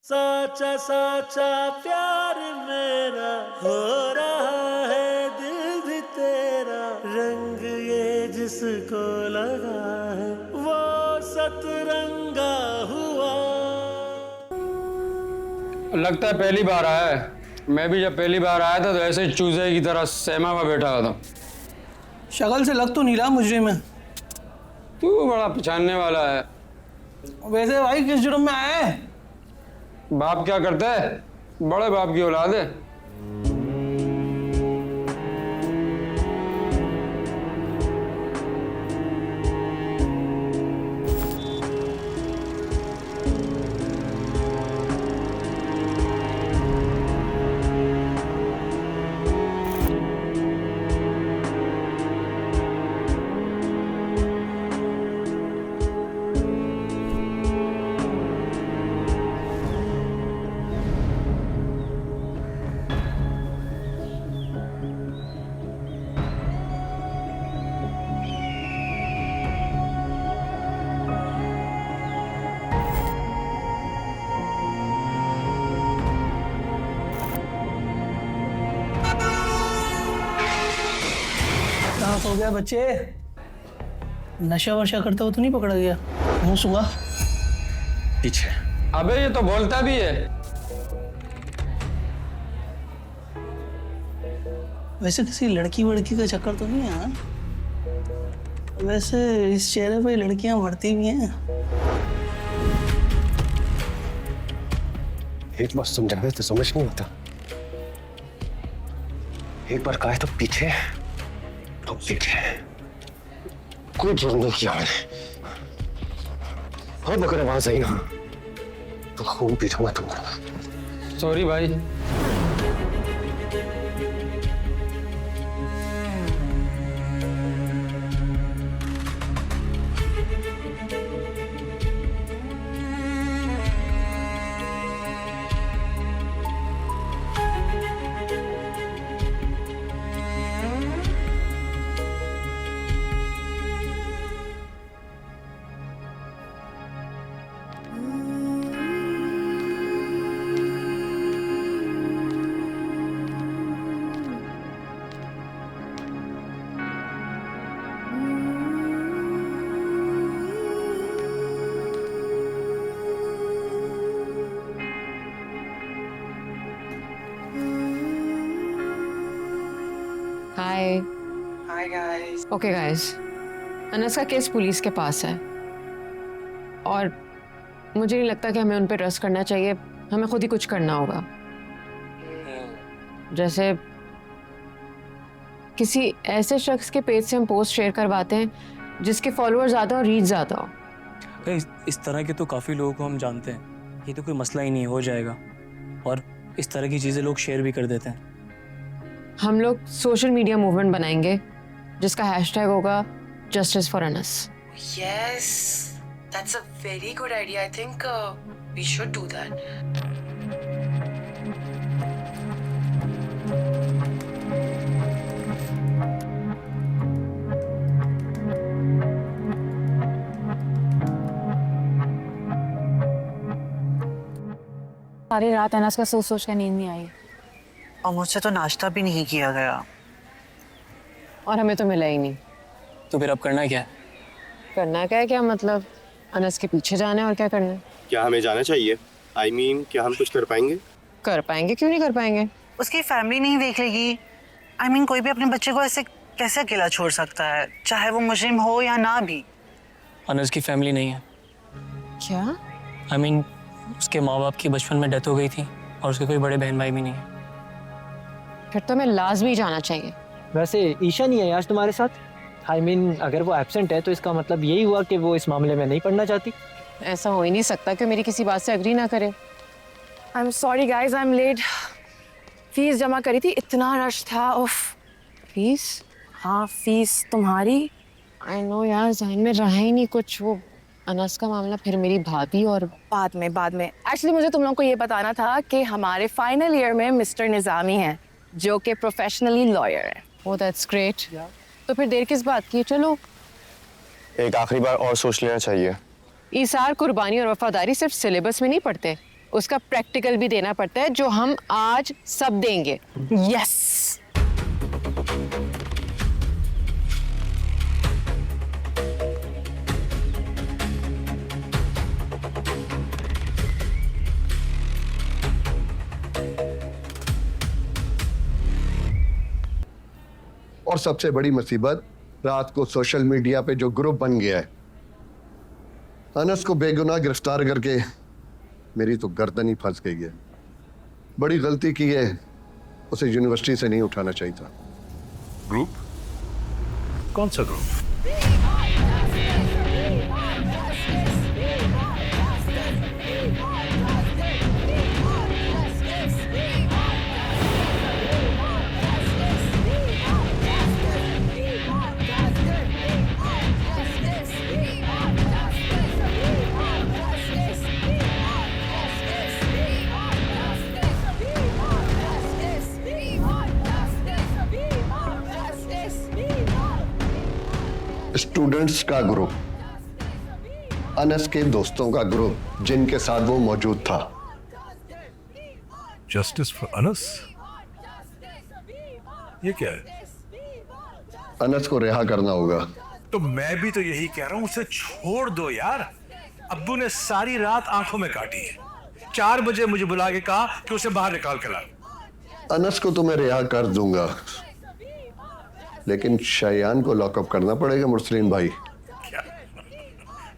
साचा साचा प्यार मेरा हो रहा है, दिल भी तेरा, रंग ये जिसको लगा है वो सतरंगा हुआ। लगता है पहली बार आया है। मैं भी जब पहली बार आया था तो ऐसे ही चूजे की तरह सहमा हुआ बैठा हुआ था। शक्ल से लग तो नहीं रहा मुजरिम है। तू बड़ा पहचानने वाला है। वैसे भाई किस जुर्म में आया है? बाप क्या करता है? बड़े बाप की औलाद है। कहाँ सो गया बच्चे? नशा वशा करते हो तो नहीं पकड़ा गया? मुँह सुंगा पीछे। अबे ये तो बोलता भी है। वैसे किसी लड़की वड़की का चक्कर तो नहीं है? वैसे इस चेहरे पे लड़कियां भरती भी हैं। एक बार समझावे तो समझ नहीं आता। एक बार कहा तो पीछे तो पीछे। कोई जुर्म नहीं किया मैंने। और अगर आवाज आई ना तो खून पीछूंगा तुमको। सॉरी भाई। Hi hi guys. Okay guys, Anas का केस पुलिस के पास है और मुझे नहीं लगता कि हमें उन पे ट्रस्ट करना चाहिए। हमें खुद ही कुछ करना होगा। जैसे किसी ऐसे शख्स के पेज से हम पोस्ट शेयर करवाते हैं जिसके फॉलोअर ज़्यादा और रीच ज़्यादा हो। इस तरह के तो काफ़ी लोगों को हम जानते हैं। ये तो कोई मसला ही नहीं हो जाएगा। और इस तरह की चीज़ें लोग शेयर भी कर देते हैं। हम लोग सोशल मीडिया मूवमेंट बनाएंगे जिसका हैशटैग होगा justice for Anas. Yes, that's a very good idea. I think we should do that. सारी रात अनस का सोच सोच कर नींद नहीं आई और मुझसे तो नाश्ता भी नहीं किया गया। और हमें तो मिला ही नहीं। तो फिर अब करना क्या है? करना क्या है? क्या मतलब अनस के पीछे जाना है और क्या करना है? क्या हमें जाना चाहिए? I mean, क्या हम कुछ कर पाएंगे? कर पाएंगे, क्यों नहीं कर पाएंगे? उसकी फैमिली नहीं देख लेगी। I mean, कोई भी अपने बच्चे को ऐसे कैसे अकेला छोड़ सकता है, चाहे वो मुजरिम हो या ना भी। अनस की फैमिली नहीं है। क्या? I mean, उसके माँ बाप की बचपन में डेथ हो गई थी और उसके कोई बड़े बहन भाई भी नहीं है। फिर तो हमें लाजमी जाना चाहिए। वैसे ईशा नहीं है आज तुम्हारे साथ? आई मीन अगर वो एब्सेंट है तो इसका मतलब यही हुआ कि वो इस मामले में नहीं पढ़ना चाहती। ऐसा हो ही नहीं सकता कि मेरी किसी बात से एग्री ना करे। I am sorry guys, I am late. Fees जमा करी थी, इतना रश था। उफ। फीस? हाँ, फीस तुम्हारी। आई नो यार, ज़हन में रहा ही नहीं कुछ। वो अनस का मामला, फिर मेरी भाभी, और बाद में एक्चुअली मुझे तुम लोगों को ये बताना था कि हमारे फाइनल ईयर में मिस्टर निज़ामी हैं जो कि प्रोफेशनली लॉयर हैं। Oh that's great. तो फिर देर किस बात की? चलो एक आखिरी बार और सोच लेना चाहिए। ईसार, कुर्बानी और वफादारी सिर्फ सिलेबस में नहीं पढ़ते, उसका प्रैक्टिकल भी देना पड़ता है, जो हम आज सब देंगे। यस। और सबसे बड़ी मुसीबत, रात को सोशल मीडिया पे जो ग्रुप बन गया है, अनस को बेगुनाह गिरफ्तार करके मेरी तो गर्दन ही फंस गई है। बड़ी गलती की है, उसे यूनिवर्सिटी से नहीं उठाना चाहिए था। ग्रुप? कौन सा ग्रुप? स्टूडेंट्स का ग्रुप, अनस के दोस्तों का ग्रुप, जिनके साथ वो मौजूद था। Justice for Anas? ये क्या है? अनस को रिहा करना होगा। तो मैं भी तो यही कह रहा हूं, उसे छोड़ दो यार। अब्बू ने सारी रात आंखों में काटी है, 4 बजे मुझे बुला के कहा कि उसे बाहर निकाल के ला। अनस को तो मैं रिहा कर दूंगा, लेकिन शयान को लॉकअप करना पड़ेगा मुरसलीन भाई। क्या?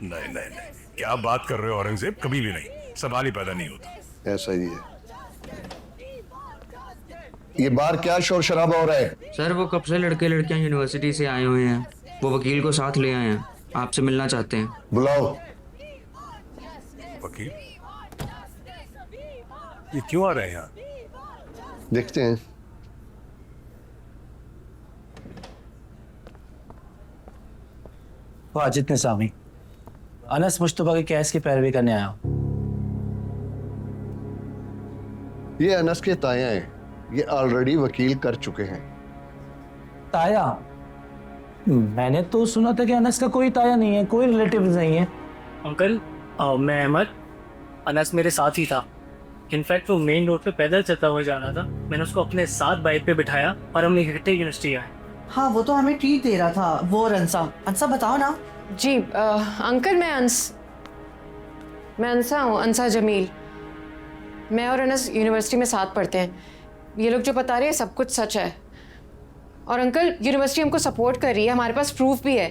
नहीं, क्या बात कर रहे हो औरंगजेब? कभी भी नहीं, सवाल ही पैदा नहीं होता। ऐसा ही है। ये बार क्या शोर शराबा हो रहा है? सर वो कब से लड़के लड़कियां यूनिवर्सिटी से आए हुए हैं, वो वकील को साथ ले आए हैं, आपसे मिलना चाहते हैं। बुलाओ। वकील? ये क्यों आ रहे हैं यहाँ? देखते हैं। वाजिद निज़ामी, अनस मुश्तबा के केस की पैरवी करने आया हूँ। ये अनस के ताया हैं, ये ऑलरेडी वकील कर चुके हैं। ताया? मैंने तो सुना था कि अनस का कोई ताया नहीं है, कोई रिलेटिव नहीं है। अंकल, मैं अहमद, अनस मेरे साथ ही था। इनफैक्ट वो मेन रोड पे पैदल चलता हुआ जा रहा था, मैंने उसको अपने साथ बाइक पे बिठाया और हम इकट्ठे यूनिवर्सिटी आए। हाँ, वो तो हमें ट्रीट दे रहा था, वो और अंसा बताओ ना। जी अंकल, मैं अंसा हूँ, अंसा जमील। मैं और अनस यूनिवर्सिटी में साथ पढ़ते हैं। ये लोग जो बता रहे हैं सब कुछ सच है। और अंकल, यूनिवर्सिटी हमको सपोर्ट कर रही है, हमारे पास प्रूफ भी है।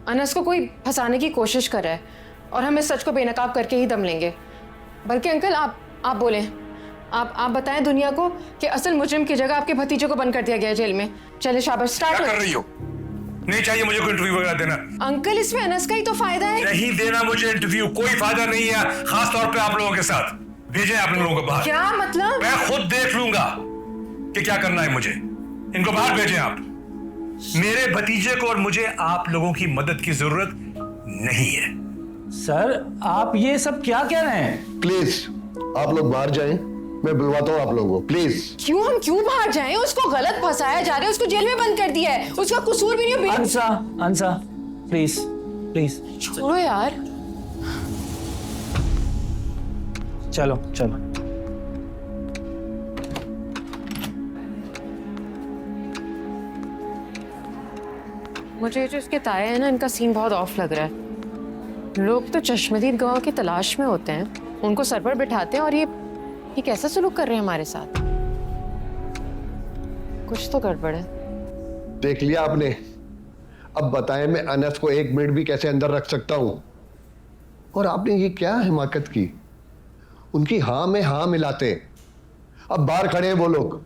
अनस को कोई फंसाने की कोशिश कर रहा है और हम इस सच को बेनकाब करके ही दम लेंगे। बल्कि अंकल आप बोलें, आप बताएं दुनिया को कि असल मुजरिम की जगह आपके भतीजे को बंद कर दिया गया जेल में। चले शाबाश, स्टार्ट कर रही हो? नहीं चाहिए मुझे कोई इंटरव्यू वगैरह देना। अंकल, इसमें अनस का ही तो फायदा है। नहीं देना मुझे इंटरव्यू, कोई फायदा नहीं है, खास तौर पे आप लोगों के साथ। भेजें अपने लोगों को बाहर। क्या मतलब? मैं खुद देख लूंगा कि क्या करना है मुझे। इनको बाहर भेजें आप। मेरे भतीजे को और मुझे आप लोगों की मदद की जरूरत नहीं है। सर, आप ये सब क्या कह रहे हैं? प्लीज आप लोग बाहर जाएं, मैं बुलवाता हूँ आप लोगों को। प्लीज। हम क्यों बाहर जाएं? उसको गलत फंसाया जा रहा है, उसको जेल में बंद कर दिया है, उसका कसूर भी नहीं है। अंसा प्लीज छोड़ो यार। चलो। मुझे जो इसके ताया है ना, इनका सीन बहुत ऑफ लग रहा है। लोग तो चश्मदीद गवाह की तलाश में होते हैं, उनको सर पर बिठाते हैं और ये कैसा सलूक कर रहे हैं हमारे साथ। कुछ तो गड़बड़ है। देख लिया आपने? अब बताएं मैं अनस को 1 मिनट भी कैसे अंदर रख सकता हूं? और आपने ये क्या हिमाकत की? उनकी हाँ में हाँ मिलाते। अब बाहर खड़े हैं वो लोग,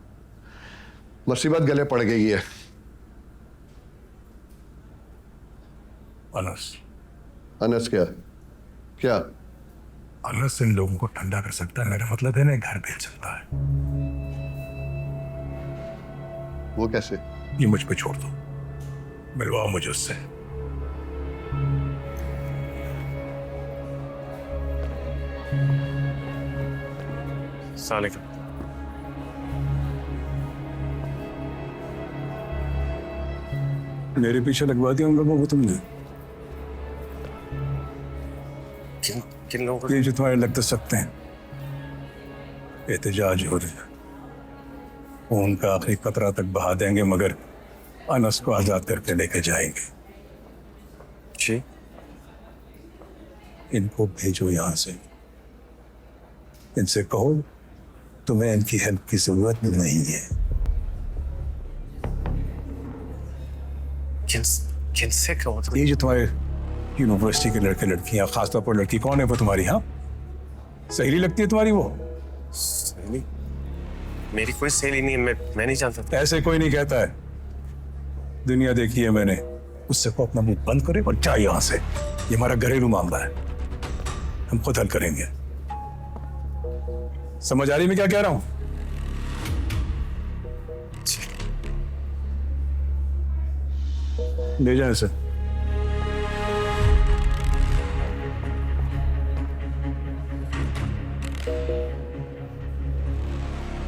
मुसीबत गले पड़ गई है। अनस क्या? अनस इन लोगों को ठंडा कर सकता है, मेरा मतलब है ना, घर भेज सकता है। वो कैसे? ये मुझ पे छोड़ दो, मिलवाओ मुझे उससे। सलाम। मेरे पीछे लगवा दिया उन लोगों को तुमने? किन लोगों को? ये जो तुम्हारे लगते सकते हैं, एहतजाज हो रहा है। खून का आखिरी कतरा तक बहा देंगे मगर अनस को आजाद करके लेके जाएंगे। जी इनको भेजो यहां से। इनसे कहो तुम्हें इनकी हेल्प की जरूरत नहीं है। किनसे कहो? ये जो तुम्हारे यूनिवर्सिटी के लड़के लड़कियां, खासतौर पर लड़की कौन है वो तुम्हारी? हाँ, सहेली लगती है तुम्हारी वो? सहेली? मेरी कोई सहेली नहीं है, मैं नहीं जानता था। ऐसे कोई नहीं कहता है। दुनिया देखी है मैंने। उससे को अपना मुंह बंद करे और जाए यहां से। ये हमारा घरेलू मामला है, हम खुद हल करेंगे। समझ आ रही मैं क्या कह रहा हूं? ले जाए इसे।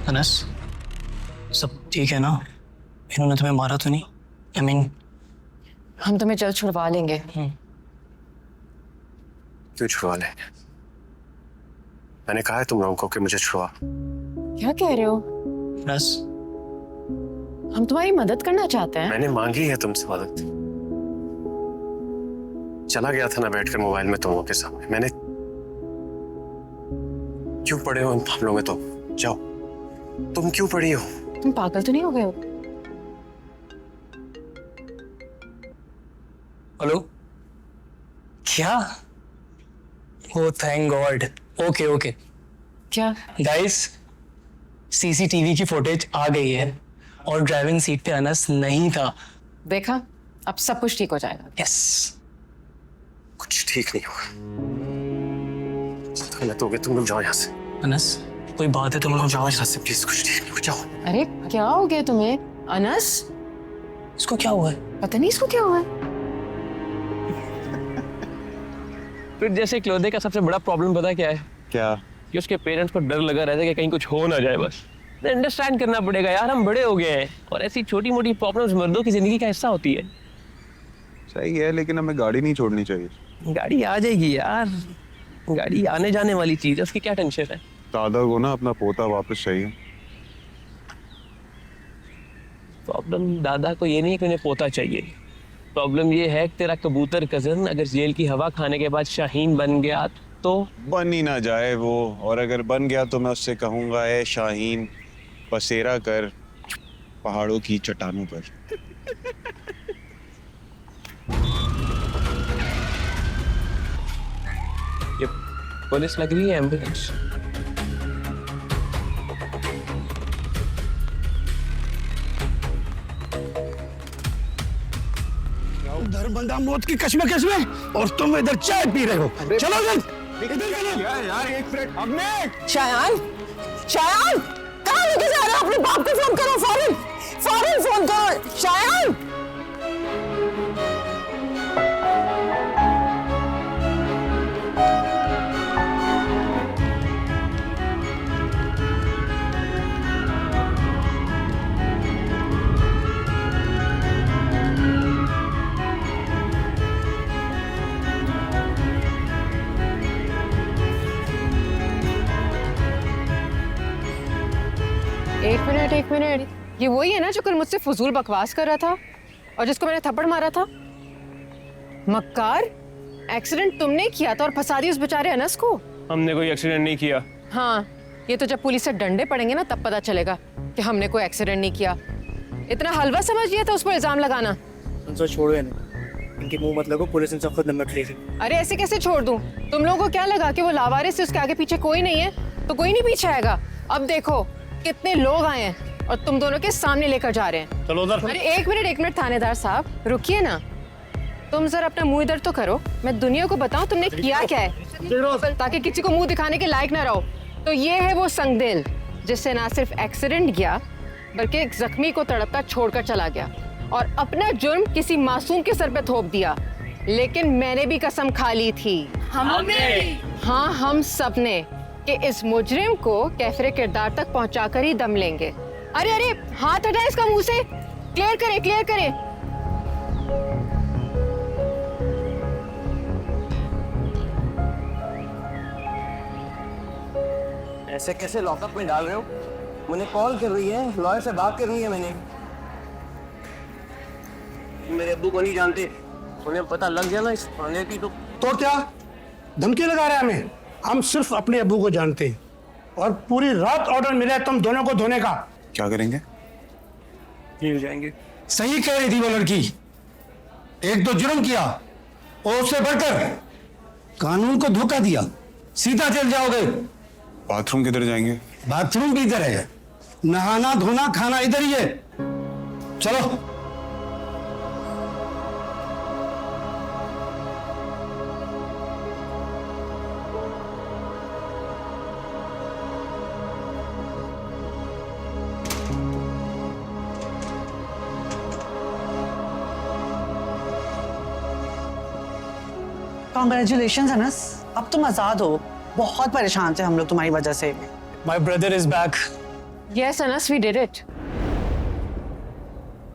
अनस, सब ठीक है ना? इन्होंने तुम्हें मारा तो नहीं? आई मीन हम तुम्हें जल्द छुड़वा लेंगे। क्यों छुड़वा लेंगे? मैंने कहा है तुम लोगों को कि मुझे छुड़वा। क्या कह रहे हो? अनस, हम तुम्हारी मदद करना चाहते हैं। मैंने मांगी है तुमसे मदद। चला गया था ना बैठकर मोबाइल में तुम लोगों के सामने। मैंने क्यों पड़े हो इन मामलों में? तो जाओ, तुम क्यों पड़ी हो? तुम पागल तो नहीं हो गए हो? हेलो, क्या? ओ थैंक गॉड। Okay okay. क्या? गाइस, सीसीटीवी की फुटेज आ गई है और ड्राइविंग सीट पे अनस नहीं था। देखा, अब सब कुछ ठीक हो जाएगा। यस। कुछ ठीक नहीं होगा। गलत हो गया, तुम लोग जाओ यहाँ से। अनस, कोई बात है? तुम लोग जाओ यहाँ से प्लीज। कुछ ठीक नहीं हो, जाओ। अरे क्या हो गया तुम्हें अनस? इसको क्या हुआ है? पता नहीं इसको क्या हुआ है। फिर जैसे क्लोदे का सबसे बड़ा प्रॉब्लम पता क्या है? क्या? कि उसके पेरेंट्स को डर लगा रहता है कि कहीं कुछ हो ना जाए। बस अंडरस्टैंड करना पड़ेगा यार, हम बड़े हो गए हैं और ऐसी छोटी मोटी प्रॉब्लम्स मर्दों की जिंदगी का हिस्सा होती है। सही है, लेकिन हमें गाड़ी नहीं छोड़नी चाहिए। गाड़ी आ जाएगी यार, गाड़ी आने जाने वाली चीज है, उसकी क्या टेंशन है? दादा को ना अपना पोता वापस चाहिए। प्रॉब्लम दादा को ये नहीं कि उन्हें पोता चाहिए। प्रॉब्लम ये है कि तेरा कबूतर कजन अगर जेल की हवा खाने के बाद शाहीन बन गया तो? बन ही ना जाए वो, और अगर बन गया तो मैं उससे कहूंगा, ए शाहीन बसेरा कर पहाड़ों की चट्टानों पर। ये पुलिस लग रही है, एम्बुलेंस। दरबंदा मौत की कश्मकश में और तुम इधर चाय पी रहे हो। चलो इधर चलो। यार एक मिनट। हमने शायान, शायान, कहाँ लेके जा रहे हो? अपने बाप को फोन करो, फौरन फौरन फोन करो। शायान, एक मिनट, ये वही है ना जो कल मुझसे फजूल बकवास कर रहा था और जिसको मैंने थप्पड़ मारा था? मक्कार, एक्सीडेंट तुमने किया था और फंसा दी उस बेचारे अनस को। हमने कोई एक्सीडेंट नहीं किया। हाँ, ये तो जब पुलिस से डंडे पड़ेंगे ना तब पता चलेगा कि हमने कोई एक्सीडेंट नहीं किया। इतना हलवा समझ लिया था उस पर इल्जाम लगाना। उनसे छोड़ो इन्हें, इनके मुंह मत लगो, पुलिस इनसे खुद नंबर लेगी। अरे ऐसे कैसे छोड़ दूं? तुम लोगों को क्या लगा कि वो लावारिस से उसके आगे पीछे कोई नहीं है तो कोई नहीं पीछे आएगा? अब देखो कितने लोग आए हैं और तुम दोनों के सामने लेकर जा रहे हैं। चलो उधर। अरे एक मिनट थानेदार साहब, रुकिए ना। तुम जरा अपना मुंह इधर तो करो, मैं दुनिया को बताऊं तुमने किया क्या है, ताकि किसी को मुंह दिखाने के लायक ना रहो। तो ये है वो संगदिल जिससे ना सिर्फ एक्सीडेंट किया बल्कि एक जख्मी को तड़पता छोड़कर चला गया और अपना जुर्म किसी मासूम के सर पे थोप दिया। लेकिन मैंने भी कसम खा ली थी, हाँ हम सब ने, कि इस मुजरिम को कैफरे किरदार तक पहुंचाकर ही दम लेंगे। अरे अरे हाथ हटाए इसका मुंह से, क्लियर करें क्लियर करें। ऐसे कैसे लॉकअप में डाल रहे हो? मुझे कॉल कर रही है, लॉयर से बात करनी है मैंने। मेरे अब्बू को नहीं जानते, उन्हें पता लग गया ना इस थाने की तो क्या धमकी लगा रहे हैं हमें? हम सिर्फ अपने अब्बू को जानते हैं और पूरी रात ऑर्डर मिला है तुम दोनों को धोने का। क्या करेंगे? जेल जाएंगे। सही कह रही थी वो लड़की। एक तो जुर्म किया और उससे बढ़कर कानून को धोखा दिया, सीधा जेल जाओगे। बाथरूम किधर जाएंगे? बाथरूम भी इधर है, नहाना धोना खाना इधर ही है। चलो। कॉन्ग्रेचुलेशन अनस, अब तुम आजाद हो। बहुत परेशान थे हम लोग तुम्हारी वजह से। My brother is back. Yes, Anas, we did it.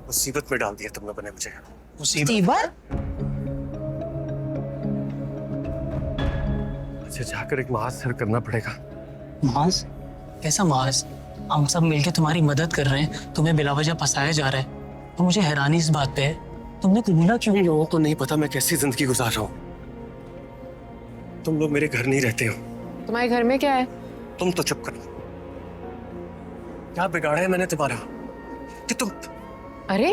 मुसीबत में डाल दिया तुम लोगों ने मुझे। मुसीबत? अच्छा, जाकर एक महाज सर करना पड़ेगा। माज? कैसा माज? हम सब मिलके तुम्हारी मदद कर रहे हैं, तुम्हें बिलावजह फंसाया जा रहा है। तो मुझे हैरानी इस बात पे है, तुमने कबूला क्यों? लोगों को नहीं पता मैं कैसी जिंदगी गुजार रहा हूँ। तुम लोग मेरे घर नहीं रहते हो। तुम्हारे घर में क्या है? तुम तो चुप करो। क्या बिगाड़ा है मैंने तुम्हारा कि तुम? अरे,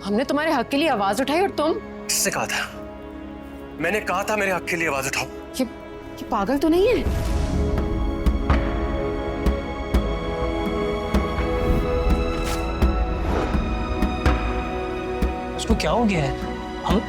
हमने तुम्हारे हक के लिए आवाज उठाई और तुम? किससे कहा था? मैंने कहा था मेरे हक के लिए आवाज उठाओ। ये पागल तो नहीं है? उसको क्या हो गया है? हम